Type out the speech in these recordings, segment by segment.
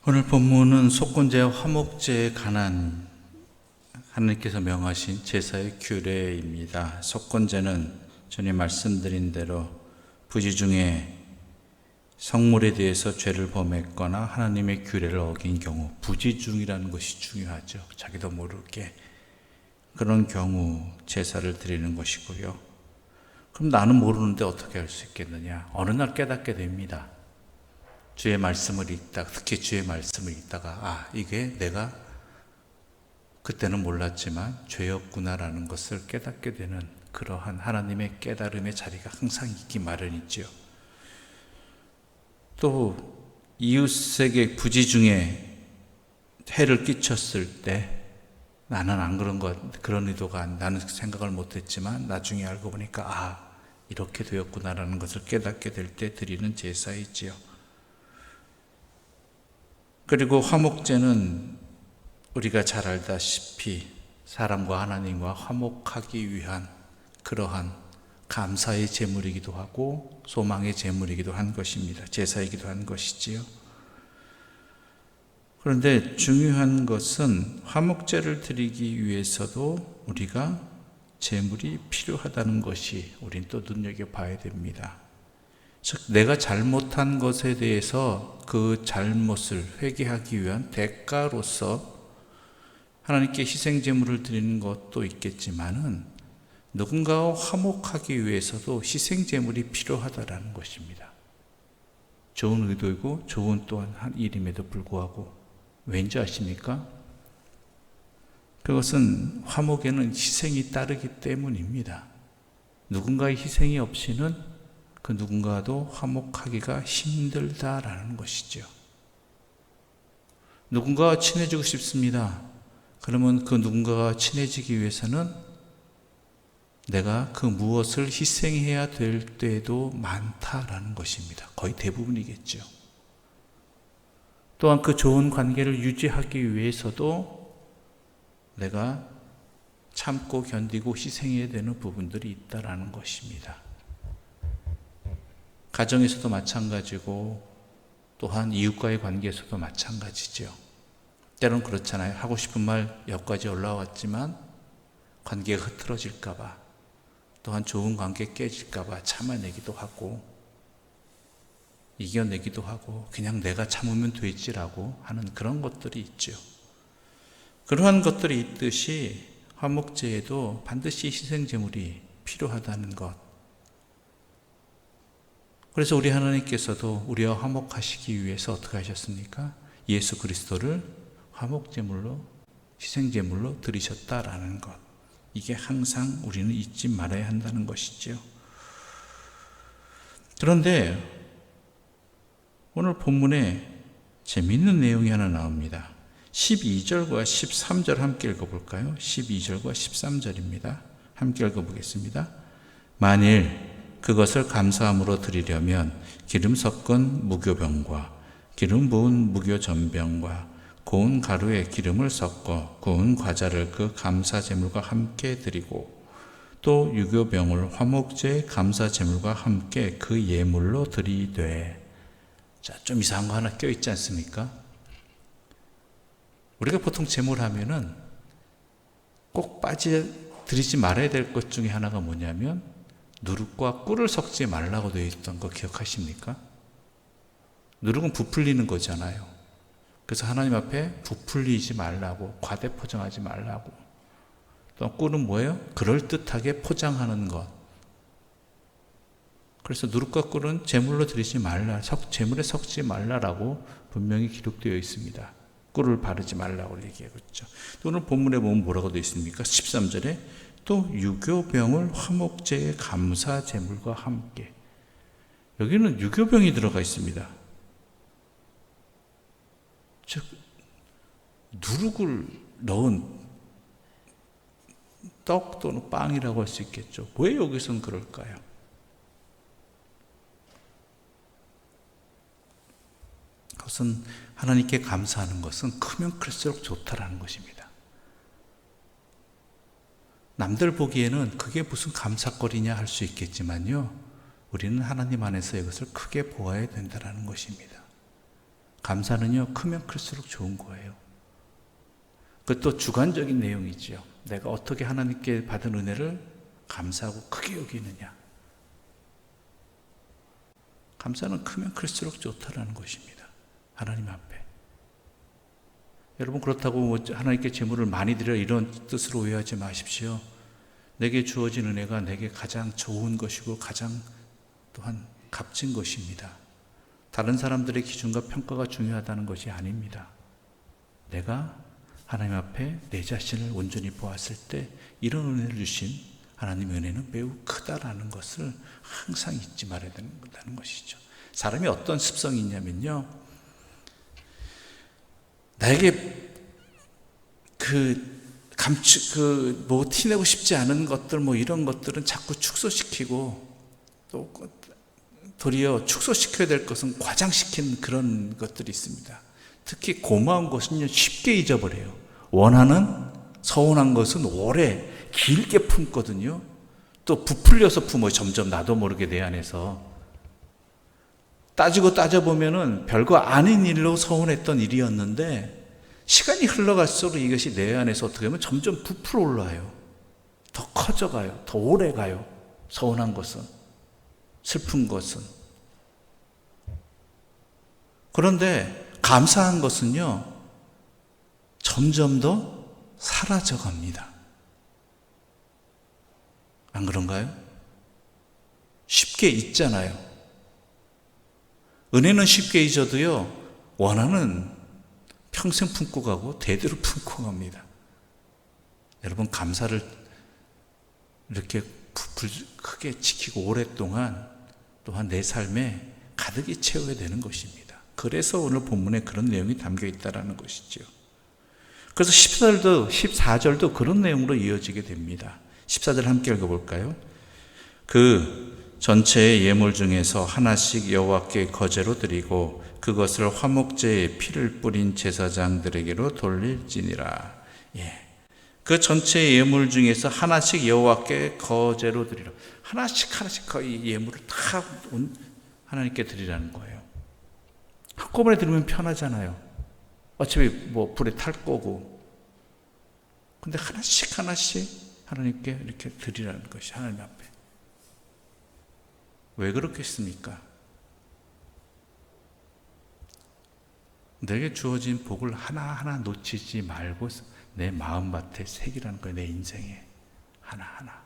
오늘 본문은 속건제와 화목제에 관한 하나님께서 명하신 제사의 규례입니다. 속건제는 전에 말씀드린 대로 부지 중에 성물에 대해서 죄를 범했거나 하나님의 규례를 어긴 경우, 부지 중이라는 것이 중요하죠. 자기도 모르게 그런 경우 제사를 드리는 것이고요. 그럼 나는 모르는데 어떻게 할 수 있겠느냐? 어느 날 깨닫게 됩니다. 주의 말씀을 읽다가, 특히 주의 말씀을 읽다가 이게 내가 그때는 몰랐지만 죄였구나라는 것을 깨닫게 되는 그러한 하나님의 깨달음의 자리가 항상 있기 마련이지요. 또 이웃에게 부지 중에 해를 끼쳤을 때 나는 안 그런 의도가 나는 생각을 못했지만 나중에 알고 보니까 이렇게 되었구나라는 것을 깨닫게 될 때 드리는 제사이지요. 그리고 화목제는 우리가 잘 알다시피 사람과 하나님과 화목하기 위한 그러한 감사의 제물이기도 하고 소망의 제물이기도 한 것입니다. 제사이기도 한 것이지요. 그런데 중요한 것은 화목제를 드리기 위해서도 우리가 제물이 필요하다는 것이 우린 또 눈여겨봐야 됩니다. 즉 내가 잘못한 것에 대해서 그 잘못을 회개하기 위한 대가로서 하나님께 희생제물을 드리는 것도 있겠지만은 누군가와 화목하기 위해서도 희생제물이 필요하다라는 것입니다. 좋은 의도이고 좋은 또한 한 일임에도 불구하고 왠지 아십니까? 그것은 화목에는 희생이 따르기 때문입니다. 누군가의 희생이 없이는 그 누군가도 화목하기가 힘들다라는 것이죠. 누군가와 친해지고 싶습니다. 그러면 그 누군가와 친해지기 위해서는 내가 그 무엇을 희생해야 될 때도 많다라는 것입니다. 거의 대부분이겠죠. 또한 그 좋은 관계를 유지하기 위해서도 내가 참고 견디고 희생해야 되는 부분들이 있다라는 것입니다. 가정에서도 마찬가지고 또한 이웃과의 관계에서도 마찬가지죠. 때로는 그렇잖아요. 하고 싶은 말 여기까지 올라왔지만 관계가 흐트러질까 봐, 또한 좋은 관계 깨질까 봐 참아내기도 하고 이겨내기도 하고 그냥 내가 참으면 되지라고 하는 그런 것들이 있죠. 그러한 것들이 있듯이 화목제에도 반드시 희생제물이 필요하다는 것. 그래서 우리 하나님께서도 우리와 화목하시기 위해서 어떻게 하셨습니까? 예수 그리스도를 화목제물로, 희생제물로 드리셨다라는 것. 이게 항상 우리는 잊지 말아야 한다는 것이죠. 그런데 오늘 본문에 재미있는 내용이 하나 나옵니다. 12절과 13절 함께 읽어볼까요? 12절과 13절입니다. 함께 읽어보겠습니다. 만일 그것을 감사함으로 드리려면 기름 섞은 무교병과 기름 부은 무교전병과 고운 가루에 기름을 섞어 구운 과자를 그 감사제물과 함께 드리고 또 유교병을 화목제 감사제물과 함께 그 예물로 드리되. 좀 이상한 거 하나 껴있지 않습니까? 우리가 보통 제물하면은 꼭 드리지 말아야 될 것 중에 하나가 뭐냐면 누룩과 꿀을 섞지 말라고 되어 있던 거 기억하십니까? 누룩은 부풀리는 거잖아요. 그래서 하나님 앞에 부풀리지 말라고, 과대 포장하지 말라고. 또 꿀은 뭐예요? 그럴듯하게 포장하는 것. 그래서 누룩과 꿀은 제물로 드리지 말라, 제물에 섞지 말라라고 분명히 기록되어 있습니다. 꿀을 바르지 말라고 얘기하고 있죠. 오늘 본문에 보면 뭐라고 되어 있습니까? 13절에 또 유교병을 화목제의 감사제물과 함께. 여기는 유교병이 들어가 있습니다. 즉 누룩을 넣은 떡 또는 빵이라고 할 수 있겠죠. 왜 여기서는 그럴까요? 그것은 하나님께 감사하는 것은 크면 클수록 좋다라는 것입니다. 남들 보기에는 그게 무슨 감사거리냐 할 수 있겠지만요, 우리는 하나님 안에서 이것을 크게 보아야 된다는 것입니다. 감사는요, 크면 클수록 좋은 거예요. 그것도 주관적인 내용이지요. 내가 어떻게 하나님께 받은 은혜를 감사하고 크게 여기느냐. 감사는 크면 클수록 좋다라는 것입니다. 하나님 앞에. 여러분, 그렇다고 하나님께 제물을 많이 드려 이런 뜻으로 오해하지 마십시오. 내게 주어진 은혜가 내게 가장 좋은 것이고 가장 또한 값진 것입니다. 다른 사람들의 기준과 평가가 중요하다는 것이 아닙니다. 내가 하나님 앞에 내 자신을 온전히 보았을 때 이런 은혜를 주신 하나님의 은혜는 매우 크다라는 것을 항상 잊지 말아야 된다는 것이죠. 사람이 어떤 습성이 있냐면요, 나에게 티내고 싶지 않은 것들, 이런 것들은 자꾸 축소시키고, 또 도리어 축소시켜야 될 것은 과장시킨 그런 것들이 있습니다. 특히 고마운 것은요, 쉽게 잊어버려요. 원하는, 서운한 것은 오래, 길게 품거든요. 또 부풀려서 품어요. 점점 나도 모르게 내 안에서. 따져보면은 별거 아닌 일로 서운했던 일이었는데, 시간이 흘러갈수록 이것이 내 안에서 어떻게 보면 점점 부풀어 올라요. 더 커져가요. 더 오래 가요. 서운한 것은, 슬픈 것은. 그런데 감사한 것은요, 점점 더 사라져 갑니다. 안 그런가요? 쉽게 잊잖아요. 은혜는 쉽게 잊어도요, 원한은 평생 품고 가고 대대로 품고 갑니다. 여러분, 감사를 이렇게 크게 지키고 오랫동안 또한 내 삶에 가득히 채워야 되는 것입니다. 그래서 오늘 본문에 그런 내용이 담겨 있다는 것이죠. 그래서 14절도 그런 내용으로 이어지게 됩니다. 14절 함께 읽어볼까요? 그 전체의 예물 중에서 하나씩 여호와께 거제로 드리고 그것을 화목제에 피를 뿌린 제사장들에게로 돌릴지니라. 그 전체의 예물 중에서 하나씩 여호와께 거제로 드리라. 하나씩 거의 예물을 다 하나님께 드리라는 거예요. 한꺼번에 드리면 편하잖아요. 어차피 불에 탈 거고. 근데 하나씩 하나님께 이렇게 드리라는 것이 하나님 앞에. 왜 그렇겠습니까? 내게 주어진 복을 하나하나 놓치지 말고 내 마음밭에 새기라는 거예요. 내 인생에 하나하나.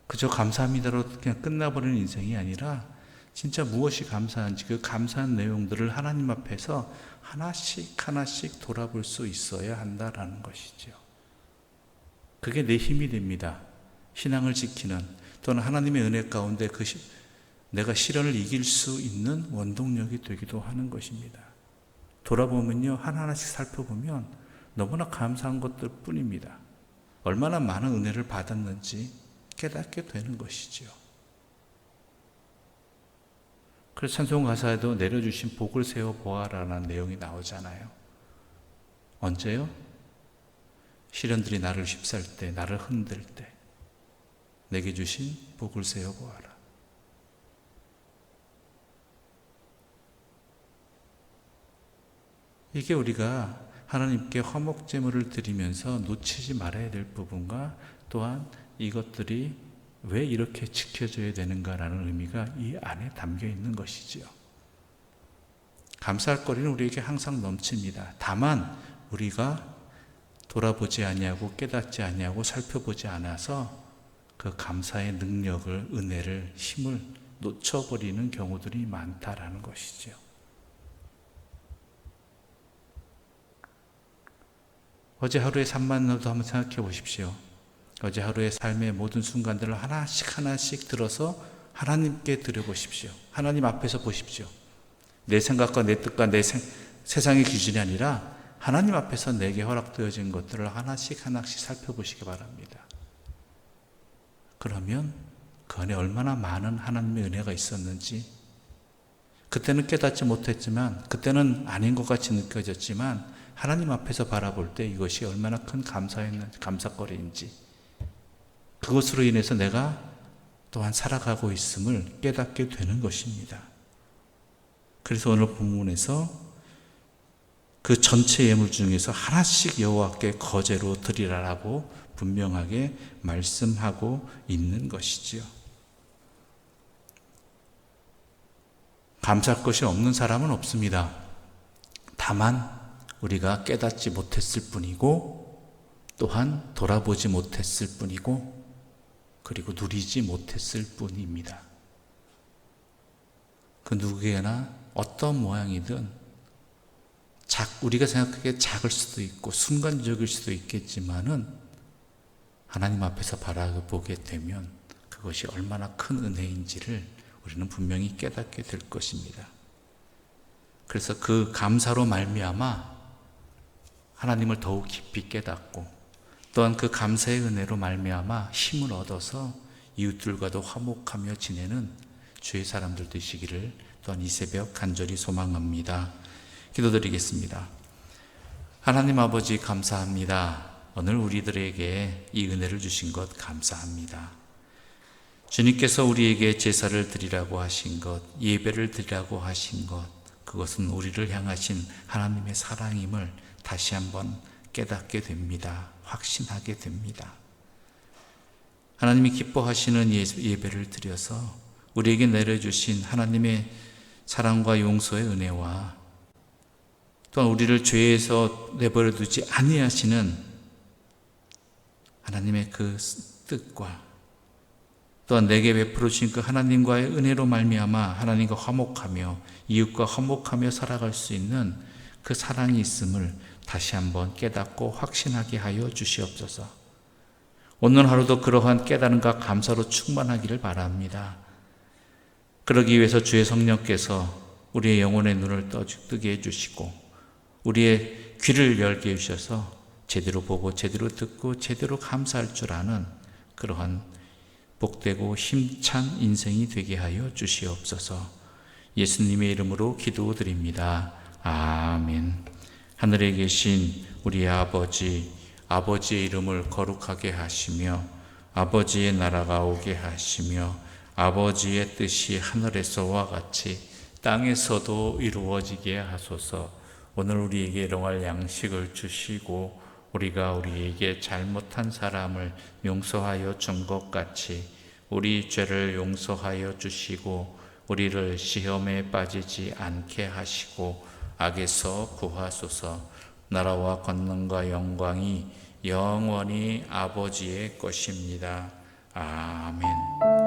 그저 감사합니다로 그냥 끝나버리는 인생이 아니라 진짜 무엇이 감사한지 그 감사한 내용들을 하나님 앞에서 하나씩 돌아볼 수 있어야 한다라는 것이죠. 그게 내 힘이 됩니다. 신앙을 지키는, 또는 하나님의 은혜 가운데 내가 시련을 이길 수 있는 원동력이 되기도 하는 것입니다. 돌아보면요, 하나하나씩 살펴보면 너무나 감사한 것들 뿐입니다. 얼마나 많은 은혜를 받았는지 깨닫게 되는 것이지요. 그래서 찬송 가사에도 내려주신 복을 세워 보아라는 내용이 나오잖아요. 언제요? 시련들이 나를 휩쌀 때, 나를 흔들 때 내게 주신 복을 세워 보아라. 이게 우리가 하나님께 화목제물을 드리면서 놓치지 말아야 될 부분과 또한 이것들이 왜 이렇게 지켜져야 되는가라는 의미가 이 안에 담겨 있는 것이지요. 감사할 거리는 우리에게 항상 넘칩니다. 다만 우리가 돌아보지 아니하고 깨닫지 아니하고 살펴보지 않아서 그 감사의 능력을, 은혜를, 힘을 놓쳐버리는 경우들이 많다라는 것이죠. 어제 하루의 삶만으로도 한번 생각해 보십시오. 어제 하루의 삶의 모든 순간들을 하나씩 들어서 하나님께 드려보십시오. 하나님 앞에서 보십시오. 내 생각과 내 뜻과 내 세상의 기준이 아니라 하나님 앞에서 내게 허락되어진 것들을 하나씩 살펴보시기 바랍니다. 그러면 그 안에 얼마나 많은 하나님의 은혜가 있었는지, 그때는 깨닫지 못했지만, 그때는 아닌 것 같이 느껴졌지만 하나님 앞에서 바라볼 때 이것이 얼마나 큰 감사거리인지, 그것으로 인해서 내가 또한 살아가고 있음을 깨닫게 되는 것입니다. 그래서 오늘 본문에서 그 전체 예물 중에서 하나씩 여호와께 거제로 드리라라고 분명하게 말씀하고 있는 것이지요. 감사할 것이 없는 사람은 없습니다. 다만 우리가 깨닫지 못했을 뿐이고, 또한 돌아보지 못했을 뿐이고, 그리고 누리지 못했을 뿐입니다. 그 누구에게나 어떤 모양이든 우리가 생각하기에 작을 수도 있고 순간적일 수도 있겠지만은 하나님 앞에서 바라보게 되면 그것이 얼마나 큰 은혜인지를 우리는 분명히 깨닫게 될 것입니다. 그래서 그 감사로 말미암아 하나님을 더욱 깊이 깨닫고, 또한 그 감사의 은혜로 말미암아 힘을 얻어서 이웃들과도 화목하며 지내는 주의 사람들 되시기를 또한 이 새벽 간절히 소망합니다. 기도드리겠습니다. 하나님 아버지 감사합니다. 오늘 우리들에게 이 은혜를 주신 것 감사합니다. 주님께서 우리에게 제사를 드리라고 하신 것, 예배를 드리라고 하신 것, 그것은 우리를 향하신 하나님의 사랑임을 다시 한번 깨닫게 됩니다. 확신하게 됩니다. 하나님이 기뻐하시는 예배를 드려서 우리에게 내려주신 하나님의 사랑과 용서의 은혜와, 또한 우리를 죄에서 내버려 두지 아니하시는 하나님의 그 뜻과, 또한 내게 베풀어 주신 그 하나님과의 은혜로 말미암아 하나님과 화목하며 이웃과 화목하며 살아갈 수 있는 그 사랑이 있음을 다시 한번 깨닫고 확신하게 하여 주시옵소서. 오늘 하루도 그러한 깨달음과 감사로 충만하기를 바랍니다. 그러기 위해서 주의 성령께서 우리의 영혼의 눈을 뜨게 해주시고 우리의 귀를 열게 해주셔서 제대로 보고 제대로 듣고 제대로 감사할 줄 아는 그러한 복되고 힘찬 인생이 되게 하여 주시옵소서. 예수님의 이름으로 기도드립니다. 아멘. 하늘에 계신 우리 아버지, 아버지의 이름을 거룩하게 하시며 아버지의 나라가 오게 하시며 아버지의 뜻이 하늘에서와 같이 땅에서도 이루어지게 하소서. 오늘 우리에게 일용할 양식을 주시고 우리가 우리에게 잘못한 사람을 용서하여 준 것 같이 우리 죄를 용서하여 주시고 우리를 시험에 빠지지 않게 하시고 악에서 구하소서. 나라와 권능과 영광이 영원히 아버지의 것입니다. 아멘.